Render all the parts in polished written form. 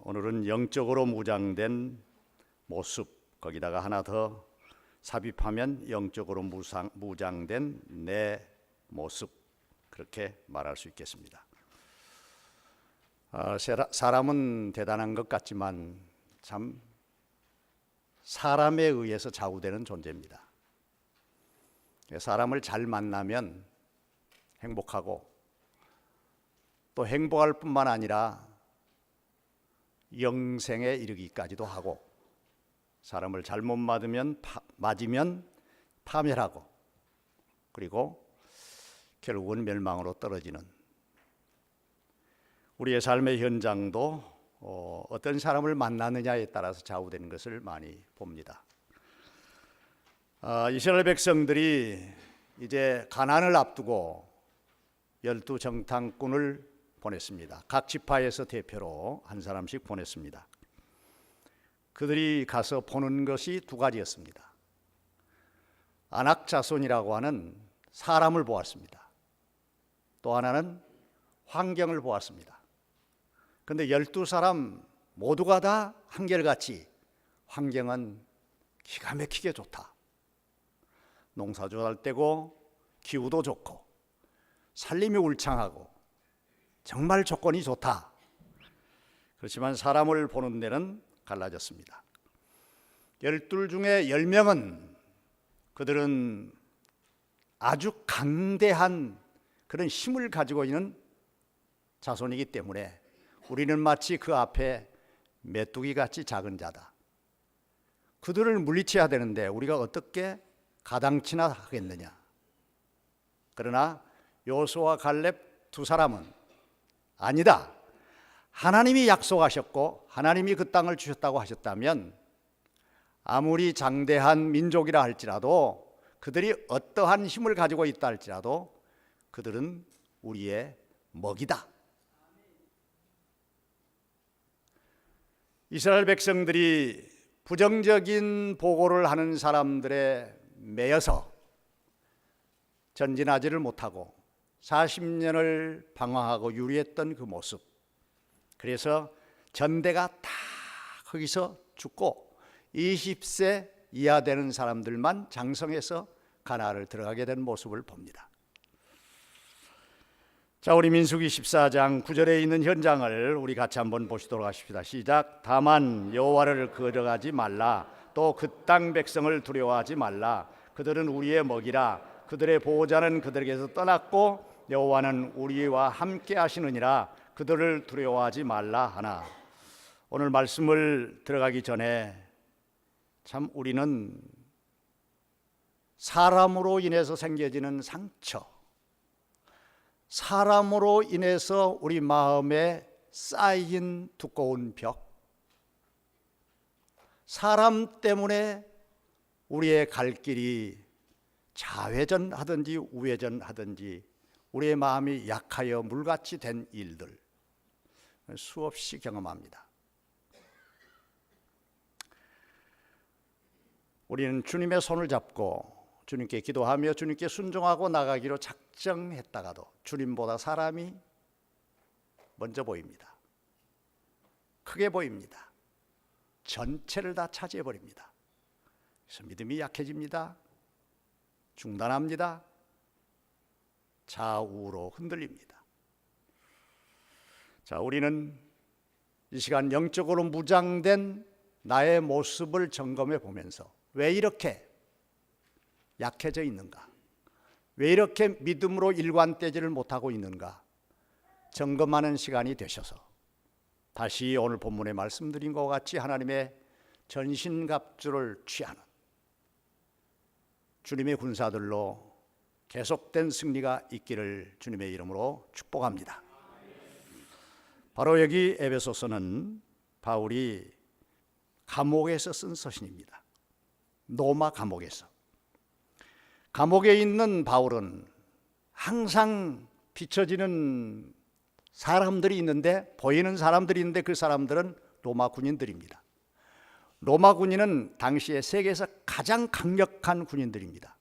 오늘은 영적으로 무장된 모습, 거기다가 하나 더 삽입하면 영적으로 무장된 내 모습, 그렇게 말할 수 있겠습니다. 사람은 대단한 것 같지만 참 사람에 의해서 좌우되는 존재입니다. 사람을 잘 만나면 행복하고, 또 행복할 뿐만 아니라 영생에 이르기까지도 하고, 사람을 잘못 맞으면 파멸하고, 그리고 결국은 멸망으로 떨어지는, 우리의 삶의 현장도 어떤 사람을 만나느냐에 따라서 좌우되는 것을 많이 봅니다. 이스라엘 백성들이 이제 가나안을 앞두고 12정탐꾼을 보냈습니다. 각 지파에서 대표로 한 사람씩 보냈습니다. 그들이 가서 보는 것이 두 가지였습니다. 아낙 자손이라고 하는 사람을 보았습니다. 또 하나는 환경을 보았습니다. 그런데 12사람 모두가 다 한결같이 환경은 기가 막히게 좋다. 농사도 잘 되고 기후도 좋고 살림이 울창하고 정말 조건이 좋다. 그렇지만 사람을 보는 데는 갈라졌습니다. 12 중에 10명은 그들은 아주 강대한 그런 힘을 가지고 있는 자손이기 때문에 우리는 마치 그 앞에 메뚜기같이 작은 자다. 그들을 물리쳐야 되는데 우리가 어떻게 가당치나 하겠느냐. 그러나 여호수아와 갈렙 두 사람은 아니다. 하나님이 약속하셨고 하나님이 그 땅을 주셨다고 하셨다면 아무리 장대한 민족이라 할지라도, 그들이 어떠한 힘을 가지고 있다 할지라도 그들은 우리의 먹이다. 이스라엘 백성들이 부정적인 보고를 하는 사람들에 매여서 전진하지를 못하고 40년을 방황하고 유리했던 그 모습, 그래서 전대가 다 거기서 죽고 20세 이하 되는 사람들만 장성해서 가나안을 들어가게 된 모습을 봅니다. 자, 우리 민수기 14장 9절에 있는 현장을 우리 같이 한번 보시도록 하십시다. 시작. 다만 여호와를 거절하지 말라. 또 그 땅 백성을 두려워하지 말라. 그들은 우리의 먹이라. 그들의 보호자는 그들에게서 떠났고 여호와는 우리와 함께 하시느니라. 그들을 두려워하지 말라 하나. 오늘 말씀을 들어가기 전에 참 우리는 사람으로 인해서 생겨지는 상처, 사람으로 인해서 우리 마음에 쌓인 두꺼운 벽, 사람 때문에 우리의 갈 길이 좌회전하든지 우회전하든지 우리의 마음이 약하여 물같이 된 일들 수없이 경험합니다. 우리는 주님의 손을 잡고 주님께 기도하며 주님께 순종하고 나가기로 작정했다가도 주님보다 사람이 먼저 보입니다. 크게 보입니다. 전체를 다 차지해버립니다. 그래서 믿음이 약해집니다. 중단합니다. 좌우로 흔들립니다. 자, 우리는 이 시간 영적으로 무장된 나의 모습을 점검해 보면서 왜 이렇게 약해져 있는가? 왜 이렇게 믿음으로 일관되지를 못하고 있는가? 점검하는 시간이 되셔서 다시 오늘 본문에 말씀드린 것 같이 하나님의 전신갑주를 취하는 주님의 군사들로 계속된 승리가 있기를 주님의 이름으로 축복합니다. 바로 여기 에베소서는 바울이 감옥에서 쓴 서신입니다. 로마 감옥에서. 감옥에 있는 바울은 항상 비춰지는 사람들이 있는데, 보이는 사람들이 있는데 그 사람들은 로마 군인들입니다. 로마 군인은 당시에 세계에서 가장 강력한 군인들입니다.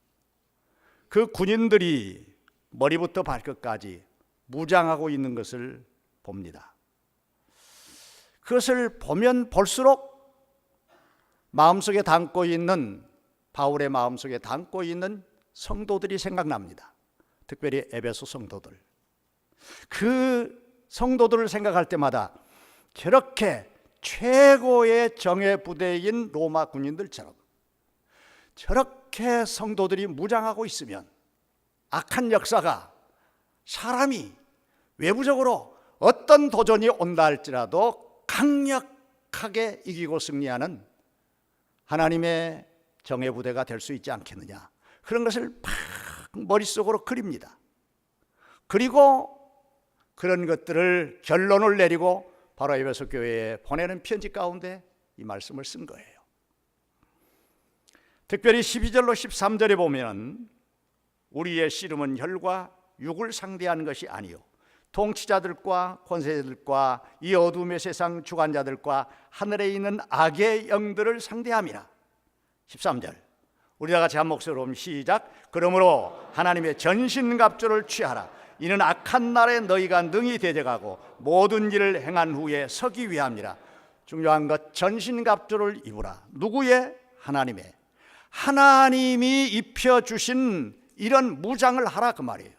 그 군인들이 머리부터 발끝까지 무장하고 있는 것을 봅니다. 그것을 보면 볼수록 마음속에 담고 있는, 바울의 마음속에 담고 있는 성도들이 생각납니다. 특별히 에베소 성도들. 그 성도들을 생각할 때마다 저렇게 최고의 정예 부대인 로마 군인들처럼 저렇게 성도들이 무장하고 있으면 악한 역사가, 사람이 외부적으로 어떤 도전이 온다 할지라도 강력하게 이기고 승리하는 하나님의 정예 부대가 될 수 있지 않겠느냐, 그런 것을 막 머릿속으로 그립니다. 그리고 그런 것들을 결론을 내리고 바로 에베소 교회에 보내는 편지 가운데 이 말씀을 쓴 거예요. 특별히 12절로 13절에 보면 우리의 씨름은 혈과 육을 상대하는 것이 아니요 통치자들과 권세자들과 이 어둠의 세상 주관자들과 하늘에 있는 악의 영들을 상대함이라. 13절 우리 다 같이 한 목소리로 보면 시작. 그러므로 하나님의 전신갑주를 취하라. 이는 악한 날에 너희가 능히 대적하고 모든 일을 행한 후에 서기 위함이라. 중요한 것, 전신갑주를 입으라. 누구의? 하나님의. 하나님이 입혀주신 이런 무장을 하라, 그 말이에요.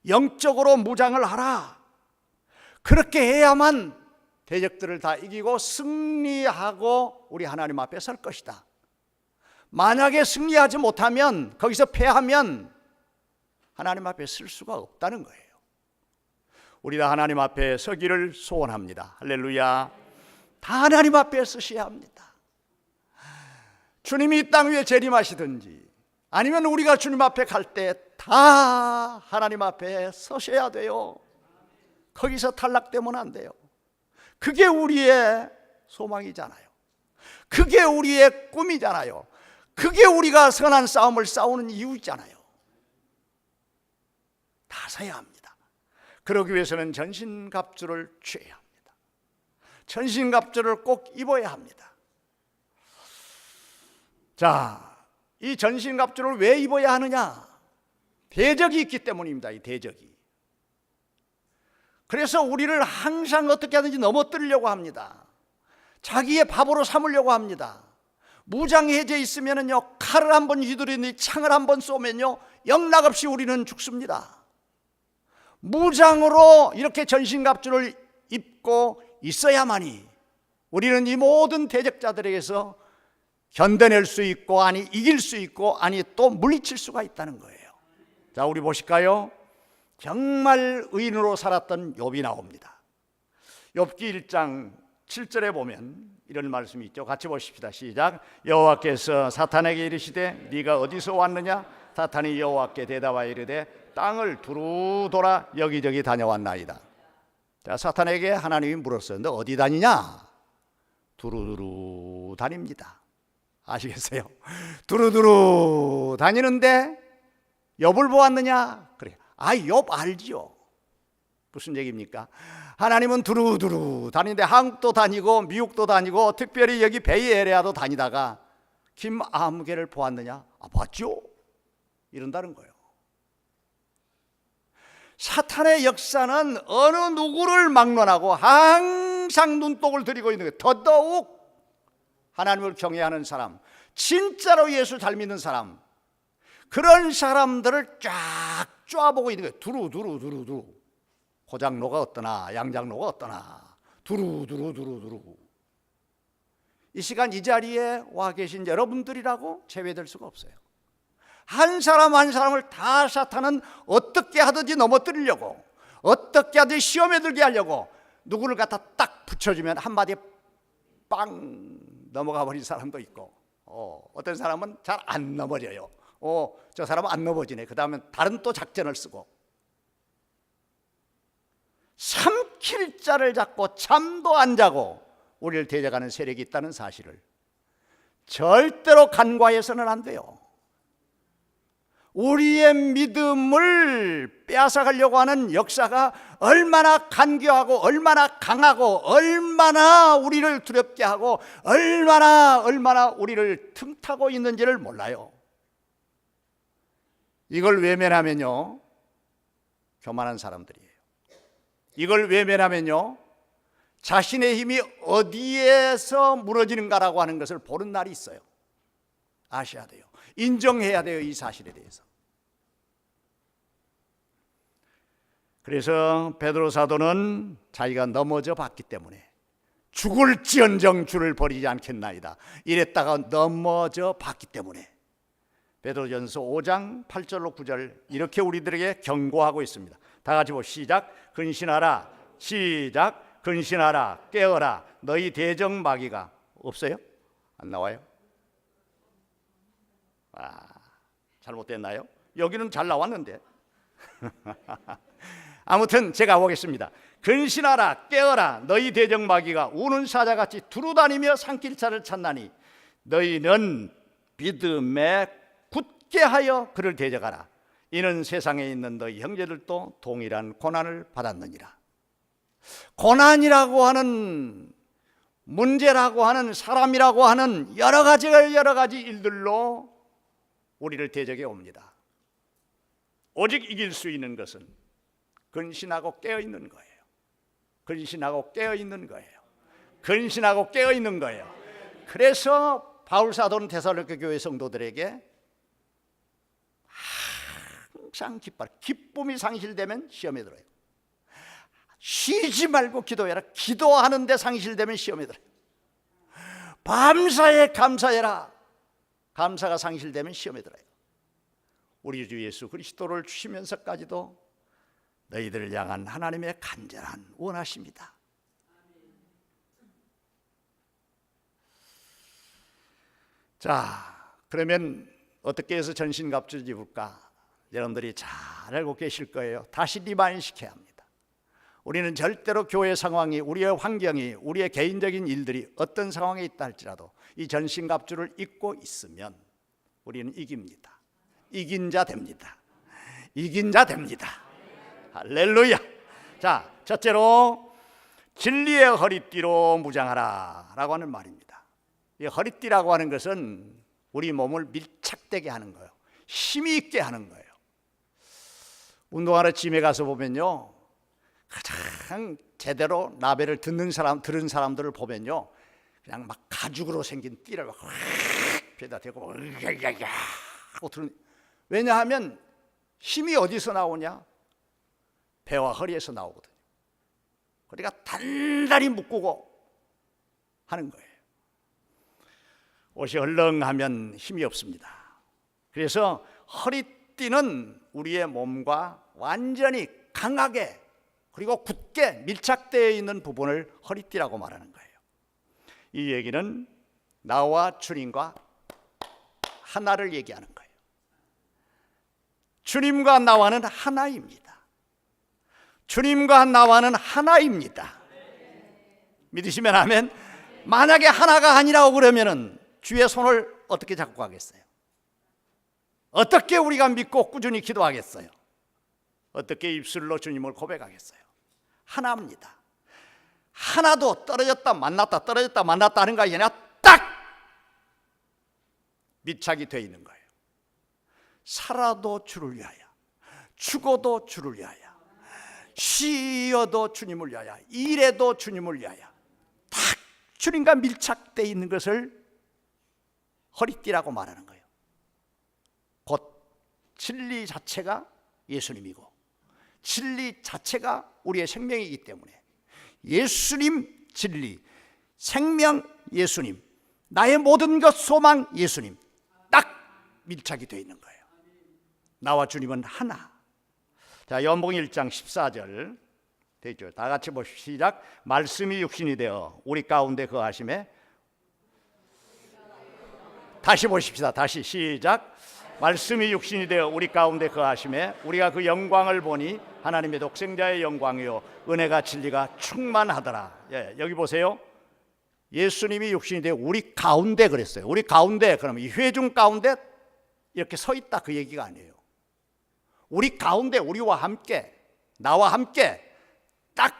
영적으로 무장을 하라. 그렇게 해야만 대적들을 다 이기고 승리하고 우리 하나님 앞에 설 것이다. 만약에 승리하지 못하면, 거기서 패하면 하나님 앞에 설 수가 없다는 거예요. 우리 다 하나님 앞에 서기를 소원합니다. 할렐루야. 다 하나님 앞에 서셔야 합니다. 주님이 이 땅 위에 재림하시든지 아니면 우리가 주님 앞에 갈 때 다 하나님 앞에 서셔야 돼요. 거기서 탈락되면 안 돼요. 그게 우리의 소망이잖아요. 그게 우리의 꿈이잖아요. 그게 우리가 선한 싸움을 싸우는 이유잖아요. 다 서야 합니다. 그러기 위해서는 전신갑주를 취해야 합니다. 전신갑주를 꼭 입어야 합니다. 자, 이 전신갑주를 왜 입어야 하느냐? 대적이 있기 때문입니다. 이 대적이. 그래서 우리를 항상 어떻게 하든지 넘어뜨리려고 합니다. 자기의 밥으로 삼으려고 합니다. 무장해제 있으면요, 칼을 한번 휘두르니 창을 한번 쏘면요, 영락없이 우리는 죽습니다. 무장으로 이렇게 전신갑주를 입고 있어야만이 우리는 이 모든 대적자들에게서 견뎌낼 수 있고, 아니 이길 수 있고, 아니 또 물리칠 수가 있다는 거예요. 자, 우리 보실까요? 정말 의인으로 살았던 욥이 나옵니다. 욥기 1장 7절에 보면 이런 말씀이 있죠. 같이 보십시다. 시작. 여호와께서 사탄에게 이르시되 네가 어디서 왔느냐? 사탄이 여호와께 대답하여 이르되 땅을 두루 돌아 여기저기 다녀왔나이다. 자, 사탄에게 하나님이 물었어요. 너 어디 다니냐? 두루두루 다닙니다. 아시겠어요? 두루두루 다니는데 욥을 보았느냐? 그래. 욥 알지요. 무슨 얘기입니까? 하나님은 두루두루 다니는데 한국도 다니고 미국도 다니고 특별히 여기 베이에리아도 다니다가 김아무개를 보았느냐? 봤죠? 이런다는 거예요. 사탄의 역사는 어느 누구를 막론하고 항상 눈독을 들이고 있는 거예요. 더더욱 하나님을 경외하는 사람, 진짜로 예수 잘 믿는 사람, 그런 사람들을 쫙 쫙보고 있는 거예요. 두루두루. 고장로가 어떠나 양장로가 어떠나 두루두루. 이 시간 이 자리에 와 계신 여러분들이라고 제외될 수가 없어요. 한 사람 한 사람을 다 사탄은 어떻게 하든지 넘어뜨리려고, 어떻게 하든지 시험에 들게 하려고 누구를 갖다 딱 붙여주면 한마디에 빵 넘어가 버린 사람도 있고, 어떤 사람은 잘 안 넘어져요. 저 사람은 안 넘어지네. 그 다음에 다른 또 작전을 쓰고, 삼킬 자를 잡고 잠도 안 자고 우리를 대적하는 세력이 있다는 사실을 절대로 간과해서는 안 돼요. 우리의 믿음을 빼앗아가려고 하는 역사가 얼마나 간교하고 얼마나 강하고 얼마나 우리를 두렵게 하고 얼마나 우리를 틈타고 있는지를 몰라요. 이걸 외면하면요, 교만한 사람들이에요. 이걸 외면하면요, 자신의 힘이 어디에서 무너지는가라고 하는 것을 보는 날이 있어요. 아셔야 돼요. 인정해야 돼요. 이 사실에 대해서. 그래서 베드로 사도는 자기가 넘어져 봤기 때문에 죽을지언정 주를 버리지 않겠나이다 이랬다가 넘어져 봤기 때문에 베드로전서 5장 8절로 9절 이렇게 우리들에게 경고하고 있습니다. 다 같이 시작. 근신하라. 시작. 근신하라. 깨어라. 너희 대적 마귀가 없어요? 안 나와요? 잘못됐나요? 여기는 잘 나왔는데. 아무튼 제가 보겠습니다. 근신하라. 깨어라. 너희 대적 마귀가 우는 사자같이 두루다니며 산길차를 찾나니 너희는 믿음에 굳게 하여 그를 대적하라. 이는 세상에 있는 너희 형제들도 동일한 고난을 받았느니라. 고난이라고 하는 문제라고 하는 사람이라고 하는 여러 가지 일들로 우리를 대적해 옵니다. 오직 이길 수 있는 것은 근신하고 깨어 있는 거예요. 근신하고 깨어 있는 거예요. 근신하고 깨어 있는 거예요. 그래서 바울 사도는 데살로니가 교회 성도들에게 항상 기쁨이 상실되면 시험에 들어요. 쉬지 말고 기도해라. 기도하는데 상실되면 시험에 들어요. 밤사에 감사해라. 감사가 상실되면 시험에 들어요. 우리 주 예수 그리스도를 주시면서까지도 너희들을 향한 하나님의 간절한 원하십니다. 자, 그러면 어떻게 해서 전신갑주를 입을까? 여러분들이 잘 알고 계실 거예요. 다시 리마인드 시켜야 합니다. 우리는 절대로 교회 상황이, 우리의 환경이, 우리의 개인적인 일들이 어떤 상황에 있다 할지라도 이 전신갑주를 입고 있으면 우리는 이깁니다. 이긴 자 됩니다. 이긴 자 됩니다. 할렐루야. 자, 첫째로 진리의 허리띠로 무장하라 라고 하는 말입니다. 이 허리띠라고 하는 것은 우리 몸을 밀착되게 하는 거예요. 힘이 있게 하는 거예요. 운동하러 짐에 가서 보면요, 가장 제대로 나베를 들은 사람들을 보면요, 그냥 막 가죽으로 생긴 띠를 막 배에다 대고 하고 들은. 왜냐하면 힘이 어디서 나오냐? 배와 허리에서 나오거든요. 허리가 단단히 묶고 하는 거예요. 옷이 헐렁하면 힘이 없습니다. 그래서 허리띠는 우리의 몸과 완전히 강하게 그리고 굳게 밀착되어 있는 부분을 허리띠라고 말하는 거예요. 이 얘기는 나와 주님과 하나를 얘기하는 거예요. 주님과 나와는 하나입니다. 주님과 나와는 하나입니다. 믿으시면 아멘. 만약에 하나가 아니라고 그러면은 주의 손을 어떻게 잡고 가겠어요? 어떻게 우리가 믿고 꾸준히 기도하겠어요? 어떻게 입술로 주님을 고백하겠어요? 하나입니다. 하나도 떨어졌다 만났다 떨어졌다 만났다 하는 거 아니라 딱 밀착이 되어 있는 거예요. 살아도 주를 위하여, 죽어도 주를 위하여, 쉬어도 주님을 위하여, 일해도 주님을 위하여 딱 주님과 밀착되어 있는 것을 허리띠라고 말하는 거예요. 곧 진리 자체가 예수님이고 진리 자체가 우리의 생명이기 때문에 예수님 진리, 생명 예수님, 나의 모든 것 소망 예수님 딱 밀착이 되어 있는 거예요. 나와 주님은 하나. 자, 요한복음 1장 14절 되죠. 다 같이 보시죠. 시작. 말씀이 육신이 되어 우리 가운데 거하심에. 다시 보십시다. 다시 시작. 말씀이 육신이 되어 우리 가운데 거하심에 우리가 그 영광을 보니 하나님의 독생자의 영광이요 은혜가 진리가 충만하더라. 예, 여기 보세요. 예수님이 육신이 되어 우리 가운데 그랬어요. 우리 가운데, 그럼 이 회중 가운데 이렇게 서 있다 그 얘기가 아니에요. 우리 가운데, 우리와 함께, 나와 함께 딱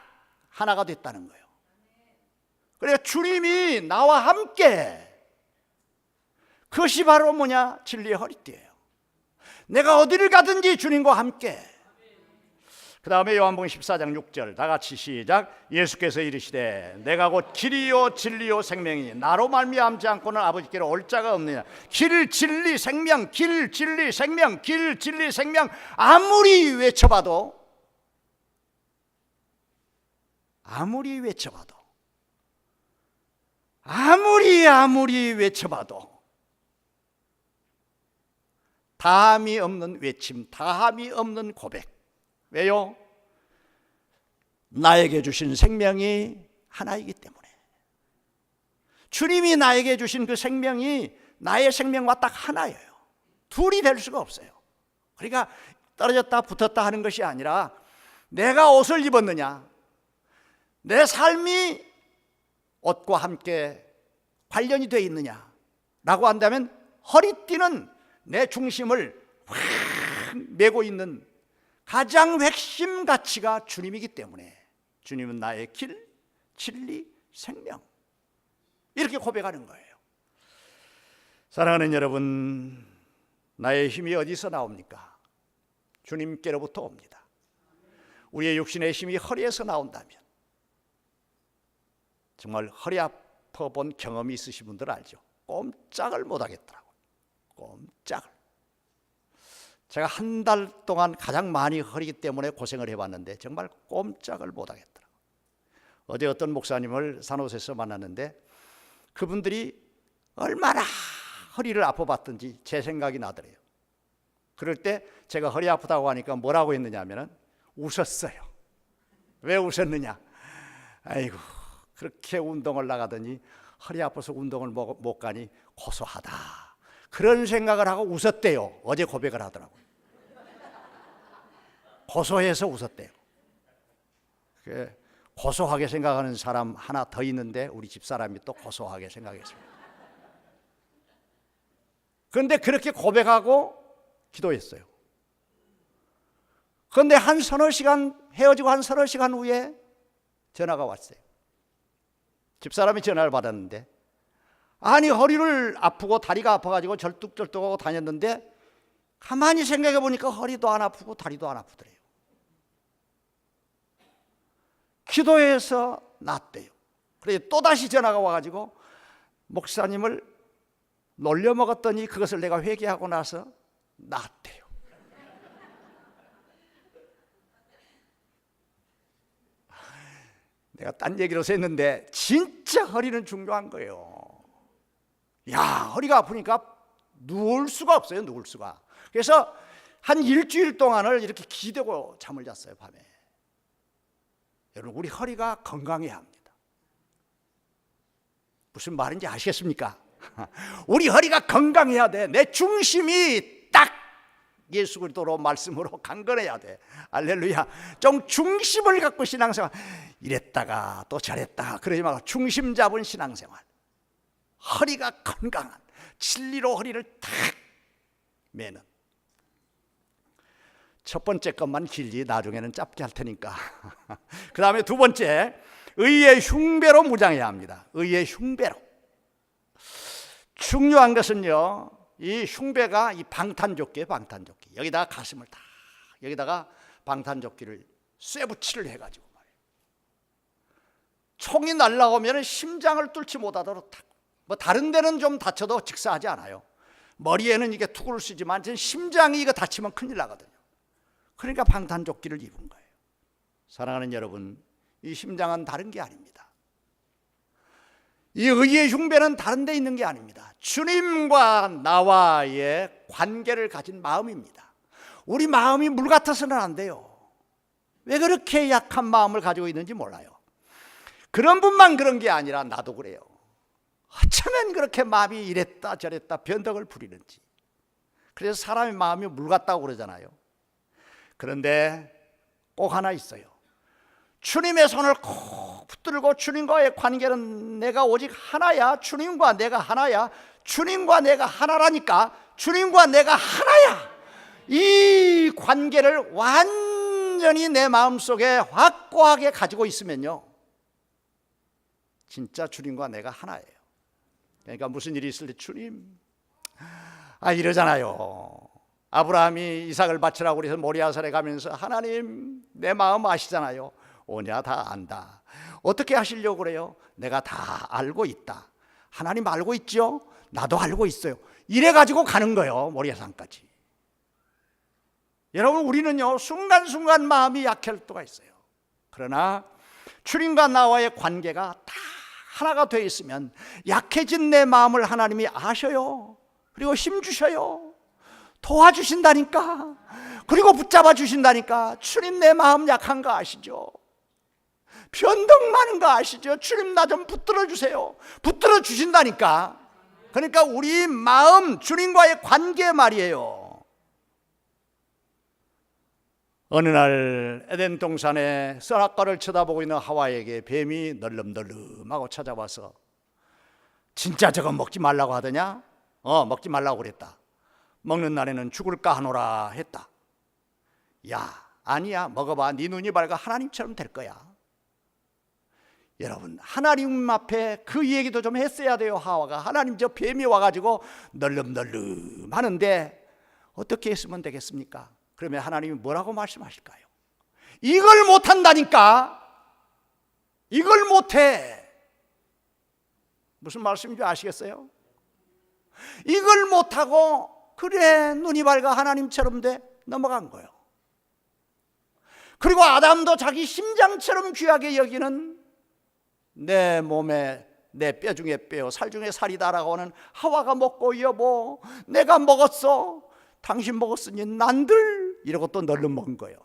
하나가 됐다는 거예요. 그러니까 주님이 나와 함께, 그것이 바로 뭐냐? 진리의 허리띠예요. 내가 어디를 가든지 주님과 함께. 그 다음에 요한복음 14장 6절 다 같이 시작. 예수께서 이르시되 내가 곧 길이요 진리요 생명이니 나로 말미암지 않고는 아버지께로 올 자가 없느냐. 길 진리 생명, 길 진리 생명, 길 진리 생명. 아무리 외쳐봐도 아무리 외쳐봐도 다함이 없는 외침, 다함이 없는 고백. 왜요? 나에게 주신 생명이 하나이기 때문에. 주님이 나에게 주신 그 생명이 나의 생명과 딱 하나예요. 둘이 될 수가 없어요. 그러니까 떨어졌다 붙었다 하는 것이 아니라 내가 옷을 입었느냐, 내 삶이 옷과 함께 관련이 되어 있느냐라고 한다면 허리띠는 내 중심을 확 메고 있는 가장 핵심 가치가 주님이기 때문에 주님은 나의 길, 진리, 생명, 이렇게 고백하는 거예요. 사랑하는 여러분, 나의 힘이 어디서 나옵니까? 주님께로부터 옵니다. 우리의 육신의 힘이 허리에서 나온다면, 정말 허리 아파 본 경험이 있으신 분들 알죠? 꼼짝을 못 하겠더라고요. 꼼짝을. 제가 한 달 동안 가장 많이 허리기 때문에 고생을 해봤는데 정말 꼼짝을 못 하겠더라고요. 어제 어떤 목사님을 산호세에서 만났는데 그분들이 얼마나 허리를 아파봤던지 제 생각이 나더래요. 그럴 때 제가 허리 아프다고 하니까 뭐라고 했느냐 하면 웃었어요. 왜 웃었느냐? 아이고, 그렇게 운동을 나가더니 허리 아파서 운동을 못 가니 고소하다, 그런 생각을 하고 웃었대요. 어제 고백을 하더라고요. 고소해서 웃었대요. 고소하게 생각하는 사람 하나 더 있는데 우리 집사람이 또 고소하게 생각했습니다. 그런데 그렇게 고백하고 기도했어요. 그런데 한 서너 시간, 헤어지고 한 서너 시간 후에 전화가 왔어요. 집사람이 전화를 받았는데, 아니 허리를 아프고 다리가 아파가지고 절뚝절뚝하고 다녔는데 가만히 생각해 보니까 허리도 안 아프고 다리도 안 아프더래요. 기도해서 낫대요. 그래서 또다시 전화가 와가지고 목사님을 놀려먹었더니 그것을 내가 회개하고 나서 낫대요. 내가 딴 얘기로서 했는데 진짜 허리는 중요한 거예요. 야, 허리가 아프니까 누울 수가 없어요. 누울 수가. 그래서 한 일주일 동안을 이렇게 기대고 잠을 잤어요. 밤에. 여러분, 우리 허리가 건강해야 합니다. 무슨 말인지 아시겠습니까? 우리 허리가 건강해야 돼. 내 중심이 딱 예수 그리스도로 말씀으로 강건해야 돼. 할렐루야. 좀 중심을 갖고 신앙생활, 이랬다가 또 저랬다가 그러지 말고 중심 잡은 신앙생활, 허리가 건강한 진리로 허리를 탁 매는. 첫 번째 것만 길지 나중에는 짧게 할 테니까. 그 다음에 두 번째, 의의 흉배로 무장해야 합니다. 의의 흉배로. 중요한 것은요, 이 흉배가 이 방탄조끼예요. 방탄조끼. 여기다가 가슴을 다, 여기다가 방탄조끼를 쇠붙이를 해가지고 말이에요. 총이 날라오면 심장을 뚫지 못하도록 탁. 뭐 다른 데는 좀 다쳐도 직사하지 않아요. 머리에는 이게 투구를 쓰지만 심장이 이거 다치면 큰일 나거든요. 그러니까 방탄조끼를 입은 거예요. 사랑하는 여러분, 이 심장은 다른 게 아닙니다. 이 의의 흉배는 다른 데 있는 게 아닙니다. 주님과 나와의 관계를 가진 마음입니다. 우리 마음이 물 같아서는 안 돼요. 왜 그렇게 약한 마음을 가지고 있는지 몰라요. 그런 분만 그런 게 아니라 나도 그래요. 어쩌면 그렇게 마음이 이랬다 저랬다 변덕을 부리는지. 그래서 사람의 마음이 물 같다고 그러잖아요. 그런데 꼭 하나 있어요. 주님의 손을 꼭 붙들고 주님과의 관계는 내가 오직 하나야. 주님과 내가 하나야. 주님과 내가 하나라니까. 주님과 내가 하나야. 이 관계를 완전히 내 마음속에 확고하게 가지고 있으면요, 진짜 주님과 내가 하나예요. 그러니까 무슨 일이 있을 때 주님, 이러잖아요. 아브라함이 이삭을 바치라고 그래서 모리아산에 가면서 하나님 내 마음 아시잖아요. 오냐 다 안다. 어떻게 하시려고 그래요? 내가 다 알고 있다. 하나님 알고 있죠? 나도 알고 있어요. 이래 가지고 가는 거예요. 모리아산까지. 여러분, 우리는요 순간순간 마음이 약할 때가 있어요. 그러나 주님과 나와의 관계가 다 하나가 되어 있으면 약해진 내 마음을 하나님이 아셔요. 그리고 힘 주셔요. 도와주신다니까. 그리고 붙잡아 주신다니까. 주님 내 마음 약한 거 아시죠? 변덕 많은 거 아시죠? 주님 나 좀 붙들어 주세요. 붙들어 주신다니까. 그러니까 우리 마음, 주님과의 관계 말이에요. 어느 날 에덴 동산에 선악과를 쳐다보고 있는 하와에게 뱀이 널름널름하고 찾아와서 진짜 저거 먹지 말라고 하더냐? 먹지 말라고 그랬다. 먹는 날에는 죽을까 하노라 했다. 야, 아니야, 먹어봐. 네 눈이 밝아 하나님처럼 될 거야. 여러분, 하나님 앞에 그 얘기도 좀 했어야 돼요. 하와가 하나님 저 뱀이 와가지고 널름널름 하는데 어떻게 했으면 되겠습니까? 그러면 하나님이 뭐라고 말씀하실까요? 이걸 못한다니까. 이걸 못해. 무슨 말씀인지 아시겠어요? 이걸 못하고 그래 눈이 밝아 하나님처럼 돼 넘어간 거예요. 그리고 아담도 자기 심장처럼 귀하게 여기는 내 몸에 내 뼈 중에 뼈 살 중에 살이다라고 하는 하와가 먹고 여보 내가 먹었어. 당신 먹었으니 난들 이러고 또 널름 먹은 거예요.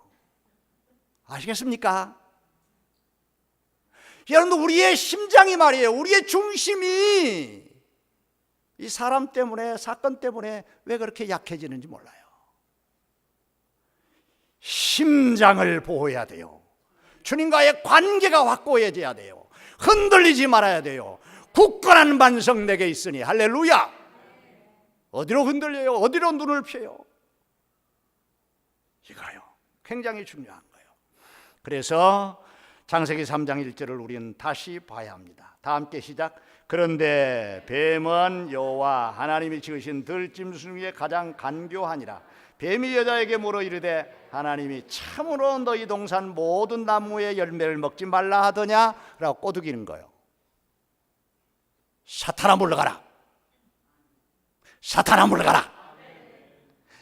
아시겠습니까? 여러분, 우리의 심장이 말이에요. 우리의 중심이 이 사람 때문에, 사건 때문에 왜 그렇게 약해지는지 몰라요. 심장을 보호해야 돼요. 주님과의 관계가 확고해져야 돼요. 흔들리지 말아야 돼요. 굳건한 반석 내게 있으니 할렐루야. 어디로 흔들려요? 어디로 눈을 펴요? 이거요. 굉장히 중요한 거예요. 그래서 창세기 3장 1절을 우리는 다시 봐야 합니다. 다 함께 시작. 그런데 뱀은 여호와 하나님이 지으신 들짐승 중에 가장 간교하니라. 뱀이 여자에게 물어 이르되 하나님이 참으로 너희 동산 모든 나무의 열매를 먹지 말라 하더냐? 라고 꼬드기는 거예요. 사탄아 물러가라. 사탄아 물러가라.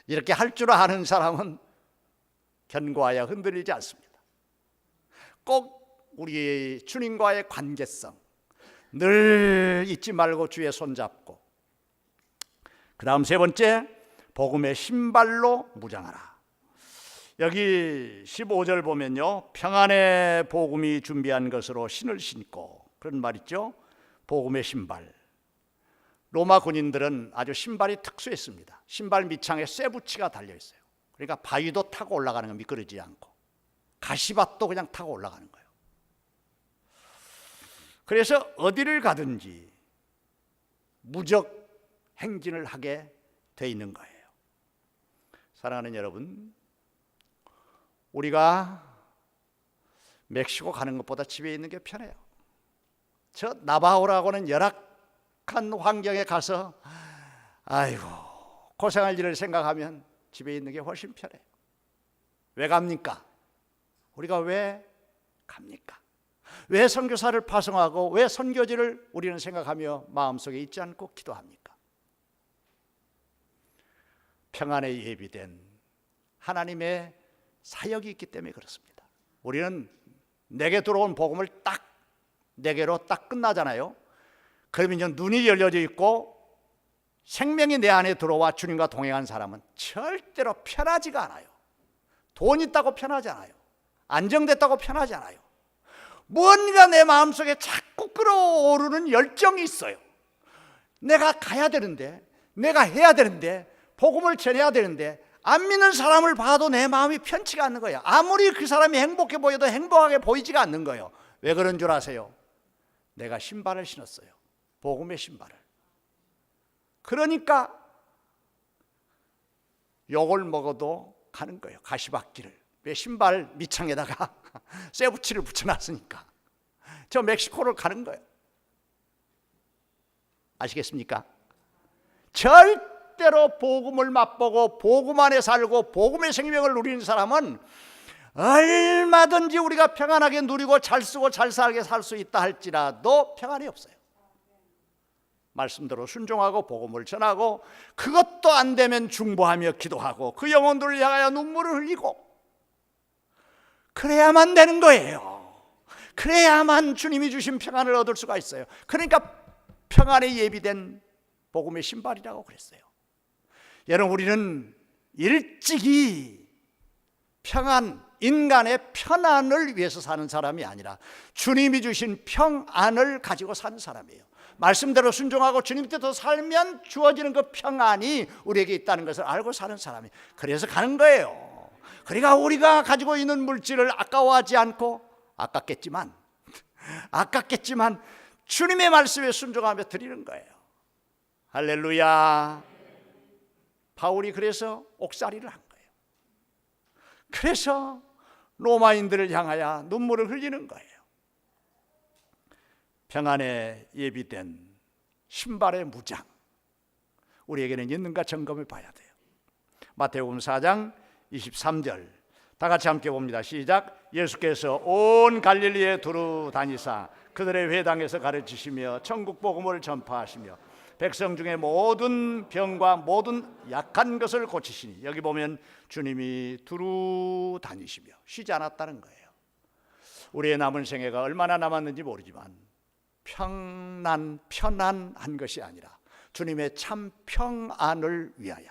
이렇게 할 줄 아는 사람은 견고하여 흔들리지 않습니다. 꼭 우리의 주님과의 관계성 늘 잊지 말고 주의 손잡고, 그 다음 세 번째, 복음의 신발로 무장하라. 여기 15절 보면요, 평안의 복음이 준비한 것으로 신을 신고, 그런 말 있죠. 복음의 신발. 로마 군인들은 아주 신발이 특수했습니다. 신발 밑창에 쇠붙이가 달려있어요. 그러니까 바위도 타고 올라가는 거 미끄러지지 않고, 가시밭도 그냥 타고 올라가는 거예요. 그래서 어디를 가든지 무적 행진을 하게 돼 있는 거예요. 사랑하는 여러분, 우리가 멕시코 가는 것보다 집에 있는 게 편해요. 저 나바호라고는 열악한 환경에 가서 아이고 고생할 일을 생각하면 집에 있는 게 훨씬 편해요. 왜 갑니까? 우리가 왜 갑니까? 왜 선교사를 파송하고 왜 선교지를 우리는 생각하며 마음속에 잊지 않고 기도합니까? 평안에 예비된 하나님의 사역이 있기 때문에 그렇습니다. 우리는 내게 들어온 복음을 딱 내게로 딱 끝나잖아요. 그러면 이제 눈이 열려져 있고 생명이 내 안에 들어와 주님과 동행한 사람은 절대로 편하지가 않아요. 돈 있다고 편하지 않아요. 안정됐다고 편하지 않아요. 뭔가 내 마음속에 자꾸 끌어오르는 열정이 있어요. 내가 가야 되는데, 내가 해야 되는데, 복음을 전해야 되는데 안 믿는 사람을 봐도 내 마음이 편치가 않는 거예요. 아무리 그 사람이 행복해 보여도 행복하게 보이지가 않는 거예요. 왜 그런 줄 아세요? 내가 신발을 신었어요. 복음의 신발을. 그러니까 욕을 먹어도 가는 거예요. 가시밭길을. 왜 신발 밑창에다가 쇠붙이를 붙여놨으니까. 저 멕시코를 가는 거예요. 아시겠습니까? 절대 뜻대로 복음을 맛보고 복음 안에 살고 복음의 생명을 누리는 사람은 얼마든지 우리가 평안하게 누리고 잘 쓰고 잘 살게 살 수 있다 할지라도 평안이 없어요. 말씀대로 순종하고 복음을 전하고 그것도 안 되면 중보하며 기도하고 그 영혼들을 향하여 눈물을 흘리고 그래야만 되는 거예요. 그래야만 주님이 주신 평안을 얻을 수가 있어요. 그러니까 평안에 예비된 복음의 신발이라고 그랬어요. 여러분, 우리는 일찍이 평안, 인간의 편안을 위해서 사는 사람이 아니라 주님이 주신 평안을 가지고 사는 사람이에요. 말씀대로 순종하고 주님 뜻대로 살면 주어지는 그 평안이 우리에게 있다는 것을 알고 사는 사람이, 그래서 가는 거예요. 그러니까 우리가 가지고 있는 물질을 아까워하지 않고 아깝겠지만 주님의 말씀에 순종하며 드리는 거예요. 할렐루야. 바울이 그래서 옥살이를 한 거예요. 그래서 로마인들을 향하여 눈물을 흘리는 거예요. 평안에 예비된 신발의 무장, 우리에게는 있는가 점검해 봐야 돼요. 마태복음 4장 23절 다 같이 함께 봅니다. 시작. 예수께서 온 갈릴리에 두루 다니사 그들의 회당에서 가르치시며 천국 복음을 전파하시며 백성 중에 모든 병과 모든 약한 것을 고치시니, 여기 보면 주님이 두루 다니시며 쉬지 않았다는 거예요. 우리의 남은 생애가 얼마나 남았는지 모르지만 편안한 것이 아니라 주님의 참 평안을 위하여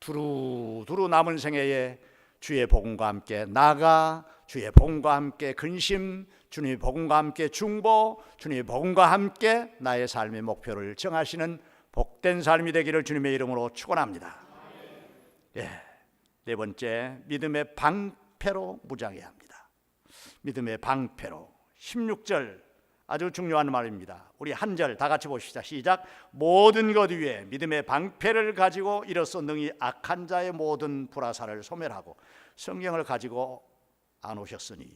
두루두루 남은 생애에 주의 복음과 함께 나가, 주의 복음과 함께 근심, 주님의 복음과 함께 중보, 주님의 복음과 함께 나의 삶의 목표를 정하시는 복된 삶이 되기를 주님의 이름으로 축원합니다. 네 번째, 믿음의 방패로 무장해야 합니다. 믿음의 방패로. 16절 아주 중요한 말입니다. 우리 한 절 다 같이 보시죠. 시작. 모든 것 위에 믿음의 방패를 가지고 이로써 능히 악한 자의 모든 불화살을 소멸하고. 성경을 가지고 안 오셨으니,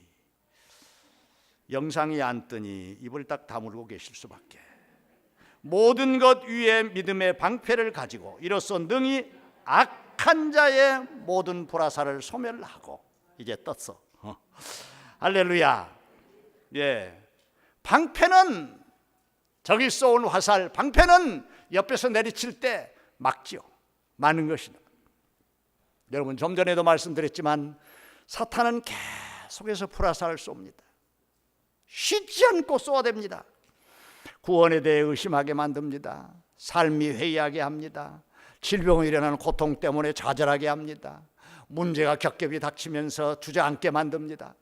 영상이 안 뜨니 입을 딱 다물고 계실 수밖에. 모든 것 위에 믿음의 방패를 가지고 이로써 능히 악한 자의 모든 불화살을 소멸하고. 이제 떴어. 할렐루야. 방패는 적이 쏘은 화살, 방패는 옆에서 내리칠 때 막지요. 막는 것이다. 여러분, 좀 전에도 말씀드렸지만 사탄은 계속해서 불화살을 쏩니다. 쉬지 않고 쏘아댑니다. 구원에 대해 의심하게 만듭니다. 삶이 회의하게 합니다. 질병으로 일어나는 고통 때문에 좌절하게 합니다. 문제가 겹겹이 닥치면서 주저앉게 만듭니다.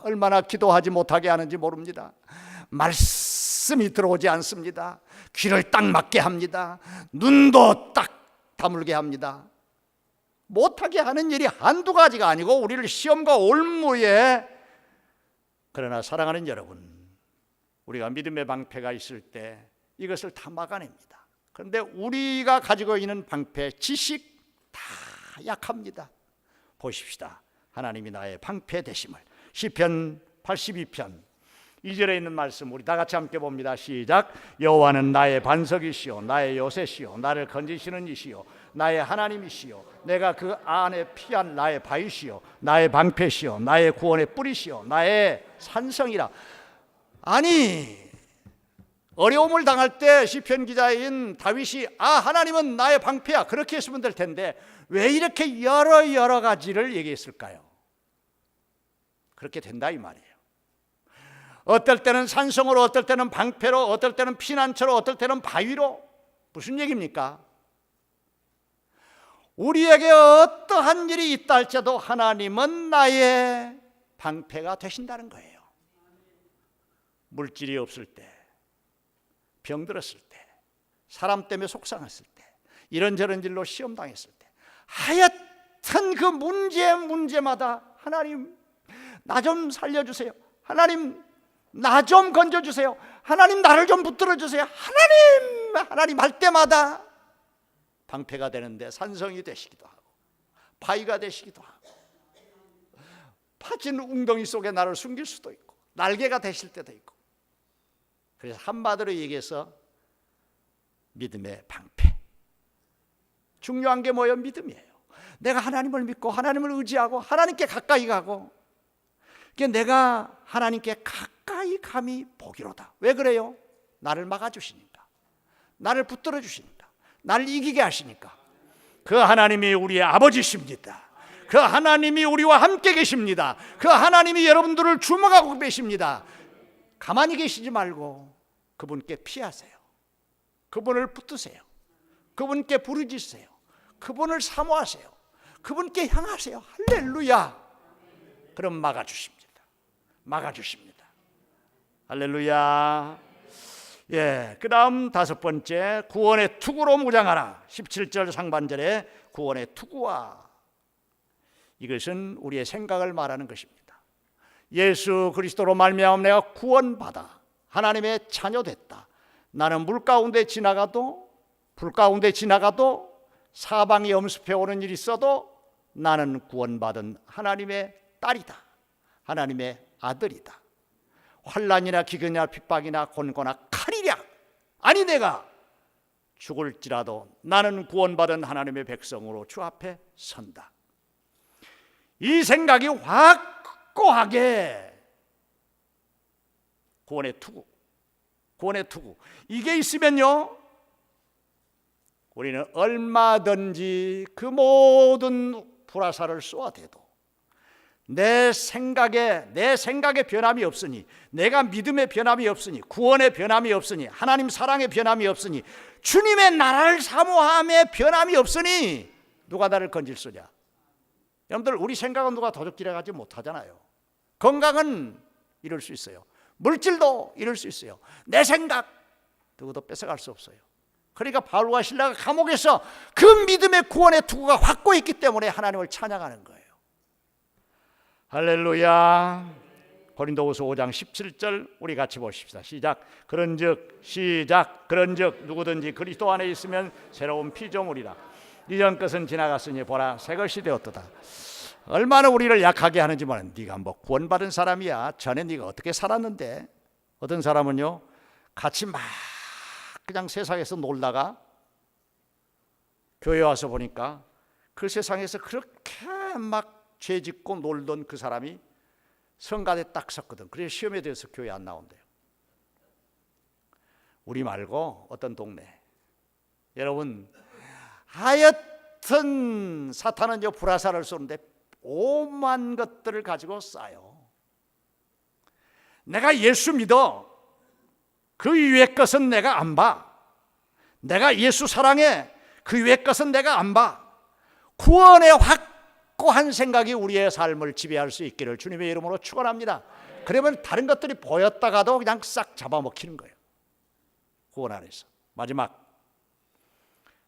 얼마나 기도하지 못하게 하는지 모릅니다. 말씀이 들어오지 않습니다. 귀를 딱 막게 합니다. 눈도 딱 다물게 합니다. 못하게 하는 일이 한두 가지가 아니고 우리를 시험과 올무에. 그러나 사랑하는 여러분, 우리가 믿음의 방패가 있을 때 이것을 다 막아냅니다. 그런데 우리가 가지고 있는 방패, 지식 다 약합니다. 보십시다. 하나님이 나의 방패 되심을. 시편 82편 2절에 있는 말씀 우리 다 같이 함께 봅니다. 시작. 여호와는 나의 반석이시요 나의 요새시요 나를 건지시는 이시요 나의 하나님이시요 내가 그 안에 피한 나의 바위시요 나의 방패시요 나의 구원의 뿌리시요 나의 산성이라. 아니, 어려움을 당할 때 시편 기자인 다윗이 하나님은 나의 방패야, 그렇게 했으면 될 텐데 왜 이렇게 여러 가지를 얘기했을까요? 그렇게 된다 이 말이에요. 어떨 때는 산성으로, 어떨 때는 방패로, 어떨 때는 피난처로, 어떨 때는 바위로. 무슨 얘기입니까? 우리에게 어떠한 일이 있다 할지라도 하나님은 나의 방패가 되신다는 거예요. 물질이 없을 때, 병들었을 때, 사람 때문에 속상했을 때, 이런저런 일로 시험 당했을 때, 하여튼 그 문제마다 하나님 나 좀 살려주세요. 하나님 나 좀 건져주세요. 하나님 나를 좀 붙들어주세요. 하나님 할 때마다 방패가 되는데 산성이 되시기도 하고 바위가 되시기도 하고 파진 웅덩이 속에 나를 숨길 수도 있고 날개가 되실 때도 있고. 그래서 한마디로 얘기해서 믿음의 방패. 중요한 게 뭐예요? 믿음이에요. 내가 하나님을 믿고 하나님을 의지하고 하나님께 가까이 가고, 내가 하나님께 가까이 감이 복이로다. 왜 그래요? 나를 막아주시니까, 나를 붙들어 주시니까, 나를 이기게 하시니까. 그 하나님이 우리의 아버지십니다. 그 하나님이 우리와 함께 계십니다. 그 하나님이 여러분들을 주목하고 계십니다. 가만히 계시지 말고 그분께 피하세요. 그분을 붙드세요. 그분께 부르짖으세요. 그분을 사모하세요. 그분께 향하세요. 할렐루야. 그럼 막아주십니다. 막아주십니다. 할렐루야. 그 다음 다섯 번째, 구원의 투구로 무장하라. 17절 상반절에 구원의 투구와, 이것은 우리의 생각을 말하는 것입니다. 예수 그리스도로 말미암아 내가 구원받아 하나님의 자녀 됐다. 나는 물 가운데 지나가도, 불 가운데 지나가도, 사방이 엄습해 오는 일이 있어도 나는 구원받은 하나님의 딸이다. 하나님의 아들이다. 환난이나 기근이나 핍박이나 곤고나 칼이랴, 아니 내가 죽을지라도 나는 구원받은 하나님의 백성으로 주 앞에 선다. 이 생각이 확고하게 구원의 투구, 구원의 투구, 이게 있으면요, 우리는 얼마든지 그 모든 불화살을 쏘아대도 내 생각에 변함이 없으니, 내가 믿음의 변함이 없으니, 구원의 변함이 없으니, 하나님 사랑의 변함이 없으니, 주님의 나라를 사모함의 변함이 없으니 누가 나를 건질 수냐? 여러분들, 우리 생각은 누가 도적질해 가지 못하잖아요. 건강은 이룰 수 있어요. 물질도 이룰 수 있어요. 내 생각 누구도 뺏어갈 수 없어요. 그러니까 바울과 실라가 감옥에서 그 믿음의 구원의 투구가 확고히 있기 때문에 하나님을 찬양하는 거예요. 할렐루야. 고린도후서 5장 17절 우리 같이 보십시다. 시작. 그런즉 누구든지 그리스도 안에 있으면 새로운 피조물이라. 이전 것은 지나갔으니 보라 새 것이 되었도다. 얼마나 우리를 약하게 하는지 모르는, 네가 뭐 구원받은 사람이야. 전에 네가 어떻게 살았는데. 어떤 사람은요, 같이 막 그냥 세상에서 놀다가 교회 와서 보니까 그 세상에서 그렇게 막 죄 짓고 놀던 그 사람이 성가대 딱 섰거든. 그래서 시험에 대해서 교회 안 나온대요. 우리 말고 어떤 동네, 여러분, 하여튼 사탄은 불화살을 쏘는데 오만 것들을 가지고 쏴요. 내가 예수 믿어. 그 위의 것은 내가 안 봐. 내가 예수 사랑해. 그 위의 것은 내가 안 봐. 구원의 확고한 생각이 우리의 삶을 지배할 수 있기를 주님의 이름으로 축원합니다. 그러면 다른 것들이 보였다가도 그냥 싹 잡아먹히는 거예요. 구원 안에서.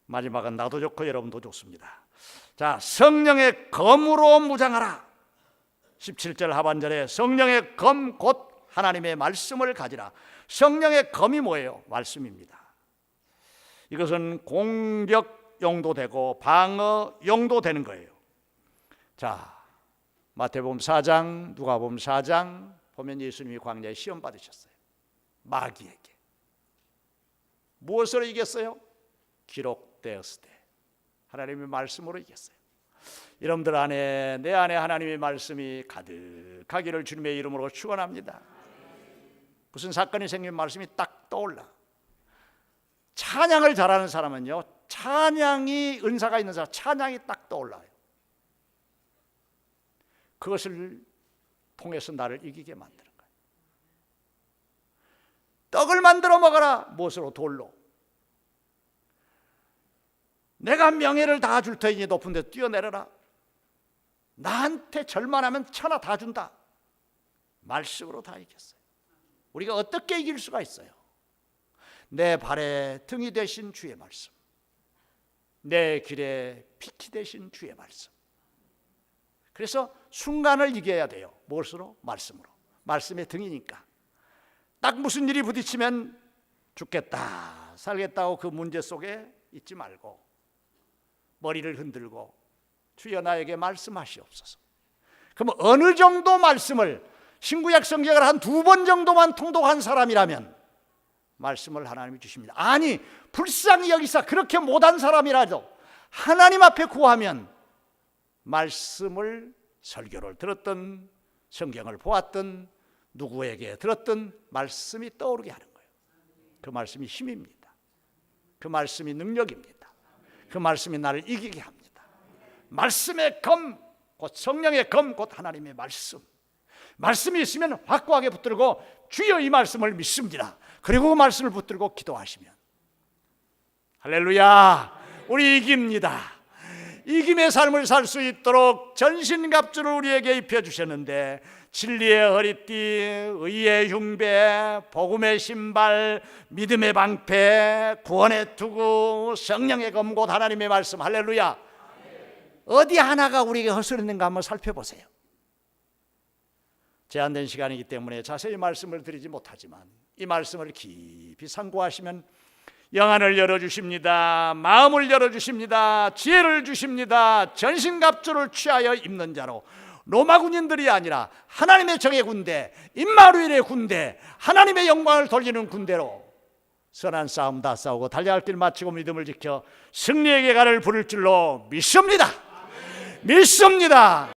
마지막은 나도 좋고 여러분도 좋습니다. 자, 성령의 검으로 무장하라. 17절 하반절에 성령의 검 곧 하나님의 말씀을 가지라. 성령의 검이 뭐예요? 말씀입니다. 이것은 공격 용도되고 방어 용도되는 거예요. 자, 마태복음 4장, 누가복음 4장 보면 예수님이 광야에 시험 받으셨어요. 마귀에게. 무엇으로 이겼어요? 기록되었을 때 하나님의 말씀으로 이겼어요. 여러분들 안에, 내 안에 하나님의 말씀이 가득하기를 주님의 이름으로 축원합니다. 무슨 사건이 생기면 말씀이 딱 떠올라. 찬양을 잘하는 사람은요, 찬양이 은사가 있는 사람, 찬양이 딱 떠올라요. 그것을 통해서 나를 이기게 만드는 거예요. 떡을 만들어 먹어라. 무엇으로? 돌로. 내가 명예를 다 줄 테니 높은 데 뛰어내려라. 나한테 절만하면 천하 다 준다. 말씀으로 다 이겼어요. 우리가 어떻게 이길 수가 있어요? 내 발에 등이 되신 주의 말씀, 내 길에 빛이 되신 주의 말씀. 그래서 순간을 이겨야 돼요. 무엇으로? 말씀으로. 말씀의 등이니까. 딱 무슨 일이 부딪히면 죽겠다, 살겠다고 그 문제 속에 있지 말고 머리를 흔들고 주여 나에게 말씀하시옵소서. 그럼 어느 정도 말씀을, 신구약 성경을 한 2번 정도만 통독한 사람이라면 말씀을 하나님이 주십니다. 아니, 불쌍히 여기사 그렇게 못한 사람이라도 하나님 앞에 구하면 말씀을 설교를 들었든 성경을 보았든 누구에게 들었든 말씀이 떠오르게 하는 거예요. 그 말씀이 힘입니다. 그 말씀이 능력입니다. 그 말씀이 나를 이기게 합니다. 말씀의 검, 곧 성령의 검, 곧 하나님의 말씀. 말씀이 있으면 확고하게 붙들고 주여 이 말씀을 믿습니다. 그리고 그 말씀을 붙들고 기도하시면 할렐루야, 우리 이깁니다. 이김의 삶을 살 수 있도록 전신갑주를 우리에게 입혀주셨는데 진리의 허리띠, 의의 흉배, 복음의 신발, 믿음의 방패, 구원의 투구, 성령의 검, 곧 하나님의 말씀. 할렐루야. 어디 하나가 우리에게 허술했는가 한번 살펴보세요. 제한된 시간이기 때문에 자세히 말씀을 드리지 못하지만 이 말씀을 깊이 상고하시면 영안을 열어주십니다. 마음을 열어주십니다. 지혜를 주십니다. 전신갑주를 취하여 입는 자로 로마 군인들이 아니라 하나님의 정의 군대, 임마누엘의 군대, 하나님의 영광을 돌리는 군대로 선한 싸움 다 싸우고 달려갈 길 마치고 믿음을 지켜 승리에게 가를 부를 줄로 믿습니다. 믿습니다.